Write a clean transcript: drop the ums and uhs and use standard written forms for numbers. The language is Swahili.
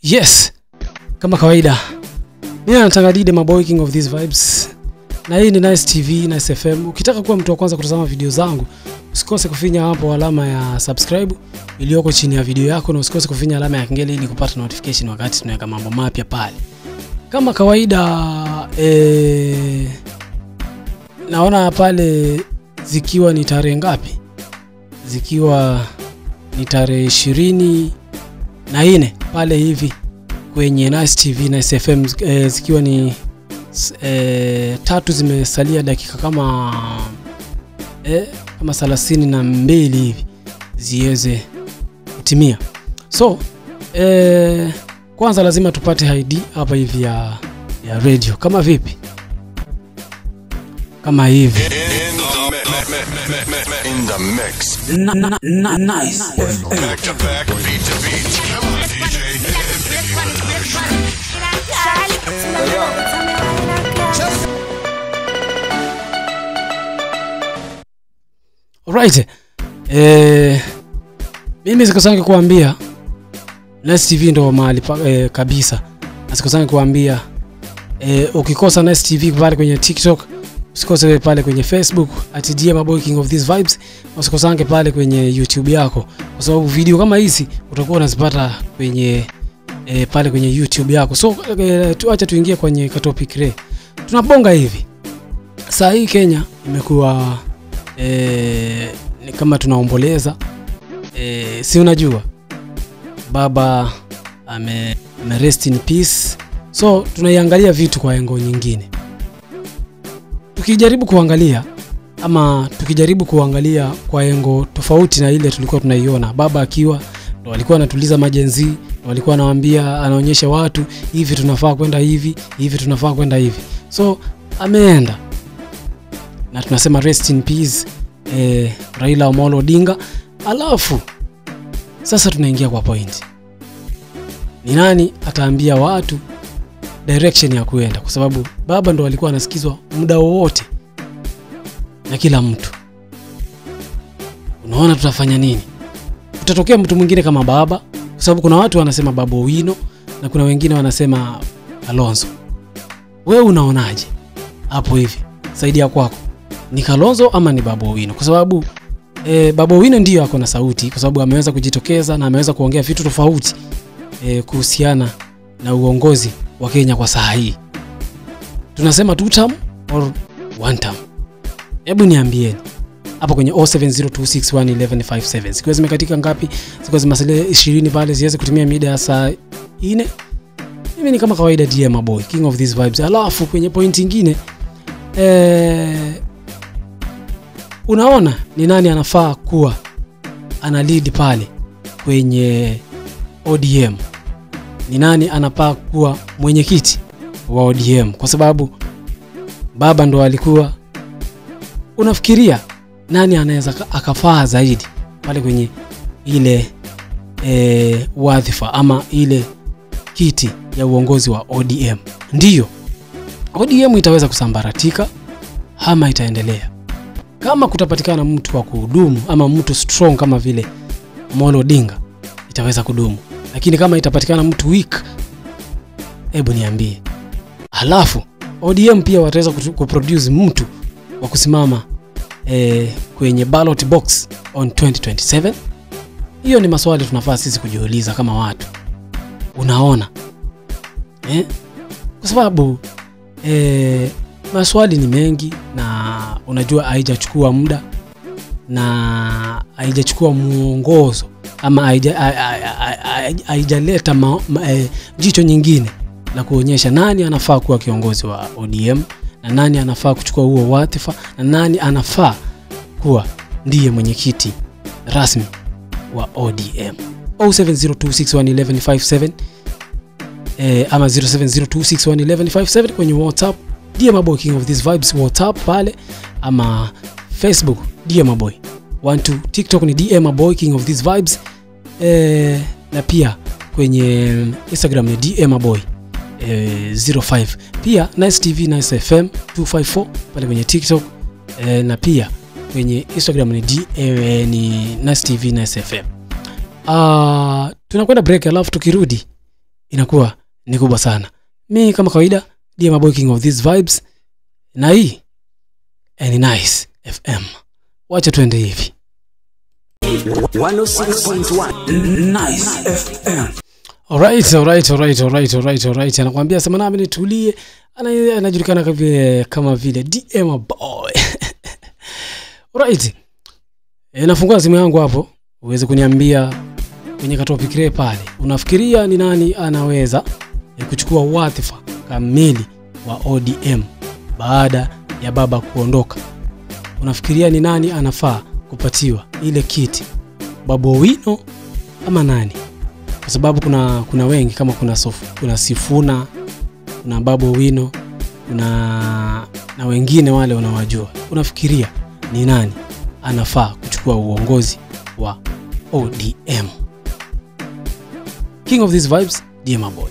Yes, kama kawaida mimi nataka Dide Maboy King of these vibes. Na hii ni Nice TV, Nice FM. Ukitaka kuwa mtu wa kwanza kutazama video zangu, usikose kufinya hapo alama ya subscribe iliyoko chini ya video yako, na usikose kufinya alama ya kengele ili kupata notification wakati tunaweka mambo mapya pale. Kama kawaida naona pale zikiwa ni tarehe ngapi? Zikiwa ni tarehe 24 pale hivi kwenye Nice TV, Nice FM, zikiwa ni 3 zimesalia dakika kama 32 hivi ziweze kutimia. So kwanza lazima tupate ID hapa hivi ya radio. Kama vipi? Kama hivi. In the mix. Nice. Back to back, beat to beat. Come on, DJ. Alright. Mimi sikosangi kuambia Nice TV ndo mahali kabisa. Sikosangi kuambia ukikosa Nice TV pale kwenye TikTok, usikose pale kwenye Facebook @Dide Maboy King of these vibes, usikosange pale kwenye YouTube yako, kwa sababu video kama hizi utakuwa unazipata kwenye pale kwenye YouTube yako. So tuacha tuingie kwenye topic leo. Tunabonga hivi. Saa hii Kenya imekuwa ni kama tunaomboleza. Si unajua baba ame rest in peace. So tunaiangalia vitu kwa engo nyingine. Tukijaribu kuangalia kwa engo tofauti na ile tulikuwa tunaiona, baba akiwa ndo alikuwa anatuliza majenzi, ndo alikuwa anawaambia, anaonyesha watu hivi tunafaa kwenda hivi, hivi tunafaa kwenda hivi. So ameenda na tunasema rest in peace Raila Amolo Odinga. Alafu sasa tunaingia kwa point. Ni nani ataambia watu direction ya kuenda? Kwa sababu baba ndo alikuwa anasikizwa muda wote na kila mtu. Unaona tutafanya nini? Utatokea mtu mwingine kama baba, kwa sababu kuna watu wanasema Babu Owino na kuna wengine wanasema Kalonzo. Wewe unaonaje hapo hivi? Saidia kwako. Ni Kalonzo ama ni Babu Owino? Kwa sababu Babu Owino ndio ako na sauti, kwa sababu ameweza kujitokeza na ameweza kuongea vitu tofauti kuhusiana na uongozi wa Kenya kwa saa hii. Tunasema 2 term or 1 term? Hebu niambieni hapo kwenye 0702611157. Siku zimekatika ngapi? Siku zimesalia 20 pale ziweze kutumia mida ya saa 4. Mimi ni kama kawaida Dide Maboy King of these vibes. Alafu kwenye point nyingine unaona ni nani anafaa kuwa ana lead pale kwenye ODM? Ni nani anafaa kuwa mwenyekiti wa ODM? Kwa sababu baba ndo alikuwa. Unafikiria nani anaweza akafaa zaidi pale kwenye ile wadhifa ama ile kiti ya uongozi wa ODM? Ndiyo, ODM itaweza kusambaratika ama itaendelea? Kama kutapatikana mtu wa kuhudumu ama mtu strong kama vile Amolo Odinga, itaweza kudumu. Lakini kama itapatikana mtu weak, hebu niambie. Halafu ODM pia wataweza kuproduce mtu wa kusimama kwenye ballot box on 2027? Hiyo ni maswali tunafaa sisi kujiuliza kama watu. Unaona? Kwa sababu maswali ni mengi, na unajua haijachukua muda na haijachukua muongozo ama haijaleta jicho nyingine la kuonyesha nani anafaa kuwa kiongozi wa ODM na nani anafaa kuchukua huo wadhifa na nani anafaa kuwa ndiye mwenyekiti rasmi wa ODM. 0702611157 ama 0702611157 kwenye WhatsApp Dide Maboy King of these vibes WhatsApp pale, ama Facebook Dide Maboy 12, TikTok ni Dide Maboy King of these vibes, na pia kwenye Instagram ni Dide Maboy 05. Pia Nice TV Nice FM 254 pale kwenye TikTok, na pia kwenye Instagram ni Nice TV Nice FM. Tunakwenda break, alafu tukirudi inakuwa ni kubwa sana. Mimi kama kawaida DM Boy King of these vibes, na hii ni Nice FM. Wacha tuende hivi 106.1 Nice FM. Alright. Anakuambia sema nami nitulie. Anajulikana kama vile DM Boy. Alright. Nafungua simu yangu hapo uweze kuniambia kwenye topic ile pale. Unafikiria ni nani anaweza kuchukua wadhifa kamili wa ODM baada ya baba kuondoka? Unafikiria ni nani anafaa kupatiwa ile kiti? Babu Owino ama nani? Kwa sababu kuna wengi, kama kuna Sifuna, kuna Babu Owino, na wengine wale unawajua. Unafikiria ni nani anafaa kuchukua uongozi wa ODM? King of these vibes, DM Boy.